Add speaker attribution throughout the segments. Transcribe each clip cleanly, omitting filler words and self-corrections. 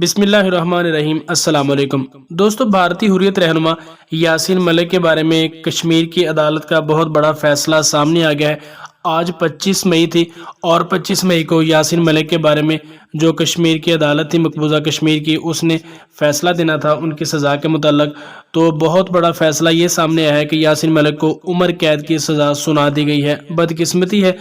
Speaker 1: بسم اللہ الرحمن الرحیم۔ السلام علیکم دوستو، بھارتی حریت رہنما یاسین ملک کے بارے میں کشمیر کی عدالت کا بہت بڑا فیصلہ سامنے آ گیا ہے۔ آج 25 مئی تھی اور 25 مئی کو یاسین ملک کے بارے میں جو کشمیر کی عدالت تھی مقبوضہ کشمیر کی، اس نے فیصلہ دینا تھا ان کی سزا کے متعلق۔ تو بہت بڑا فیصلہ یہ سامنے آیا ہے کہ یاسین ملک کو عمر قید کی سزا سنا دی گئی ہے۔ بدقسمتی ہے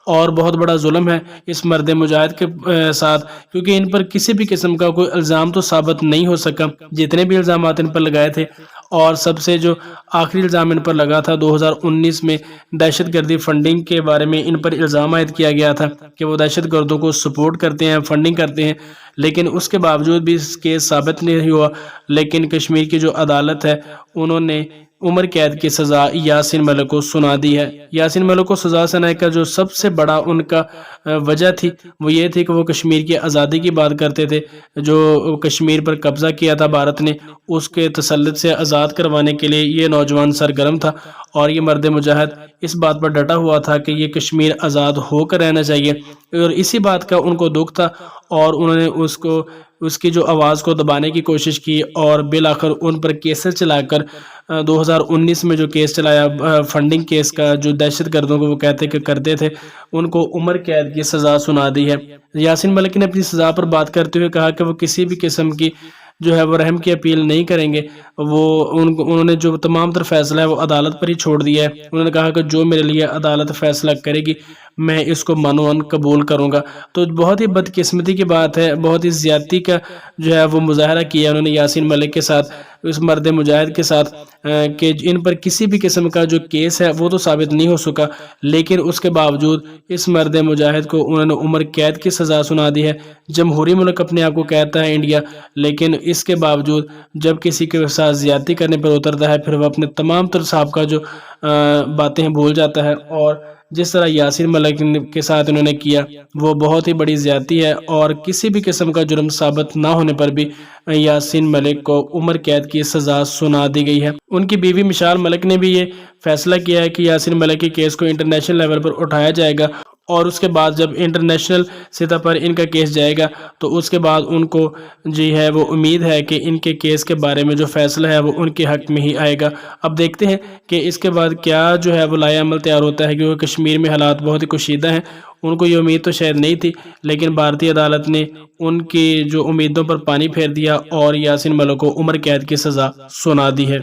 Speaker 1: اور بہت بڑا ظلم ہے اس مرد مجاہد کے ساتھ، کیونکہ ان پر کسی بھی قسم کا کوئی الزام تو ثابت نہیں ہو سکا۔ جتنے بھی الزامات ان پر لگائے تھے، اور سب سے جو آخری الزام ان پر لگا تھا 2019 میں دہشت گردی فنڈنگ کے بارے میں ان پر الزام عائد کیا گیا تھا کہ وہ دہشت گردوں کو سپورٹ کرتے ہیں، فنڈنگ کرتے ہیں، لیکن اس کے باوجود بھی اس کیس ثابت نہیں ہوا۔ لیکن کشمیر کی جو عدالت ہے انہوں نے عمر قید کی سزا یاسین ملک کو سنا دی ہے۔ یاسین ملک کو سزا سنانے کا جو سب سے بڑا ان کا وجہ تھی وہ یہ تھی کہ وہ کشمیر کی آزادی کی بات کرتے تھے۔ جو کشمیر پر قبضہ کیا تھا بھارت نے، اس کے تسلط سے آزاد کروانے کے لیے یہ نوجوان سرگرم تھا، اور یہ مرد مجاہد اس بات پر ڈٹا ہوا تھا کہ یہ کشمیر آزاد ہو کر رہنا چاہیے، اور اسی بات کا ان کو دکھ تھا، اور انہوں نے اس کی جو آواز کو دبانے کی کوشش کی، اور بالآخر ان پر کیسز چلا کر 2019 میں جو کیس چلایا فنڈنگ کیس کا، جو دہشت گردوں کو وہ کہتے کہ کرتے تھے، ان کو عمر قید کی سزا سنا دی ہے۔ یاسین ملک نے اپنی سزا پر بات کرتے ہوئے کہا کہ وہ کسی بھی قسم کی جو ہے وہ رحم کی اپیل نہیں کریں گے۔ انہوں نے جو تمام تر فیصلہ ہے وہ عدالت پر ہی چھوڑ دیا ہے۔ انہوں نے کہا کہ جو میرے لیے عدالت فیصلہ کرے گی میں اس کو منوان قبول کروں گا۔ تو بہت ہی بدقسمتی کی بات ہے، بہت ہی زیادتی کا جو ہے وہ مظاہرہ کیا انہوں نے یاسین ملک کے ساتھ، اس مرد مجاہد کے ساتھ، کہ ان پر کسی بھی قسم کا جو کیس ہے وہ تو ثابت نہیں ہو سکا، لیکن اس کے باوجود اس مرد مجاہد کو انہوں نے عمر قید کی سزا سنا دی ہے۔ جمہوری ملک اپنے آپ کو کہتا ہے انڈیا، لیکن اس کے باوجود جب کسی کے ساتھ زیادتی کرنے پر اترتا ہے پھر وہ اپنے تمام تر سابقہ جو باتیں بھول جاتا ہے، اور جس طرح یاسین ملک کے ساتھ انہوں نے کیا وہ بہت ہی بڑی زیادتی ہے، اور کسی بھی قسم کا جرم ثابت نہ ہونے پر بھی یاسین ملک کو عمر قید کی سزا سنا دی گئی ہے۔ ان کی بیوی مشال ملک نے بھی یہ فیصلہ کیا ہے کہ یاسین ملک کے کیس کو انٹرنیشنل لیول پر اٹھایا جائے گا، اور اس کے بعد جب انٹرنیشنل سطح پر ان کا کیس جائے گا تو اس کے بعد ان کو جی ہے وہ امید ہے کہ ان کے کیس کے بارے میں جو فیصلہ ہے وہ ان کے حق میں ہی آئے گا۔ اب دیکھتے ہیں کہ اس کے بعد کیا جو ہے وہ لائحہ عمل تیار ہوتا ہے، کیونکہ کشمیر میں حالات بہت ہی کشیدہ ہیں۔ ان کو یہ امید تو شاید نہیں تھی، لیکن بھارتی عدالت نے ان کی جو امیدوں پر پانی پھیر دیا اور یاسین ملک کو عمر قید کی سزا سنا دی ہے۔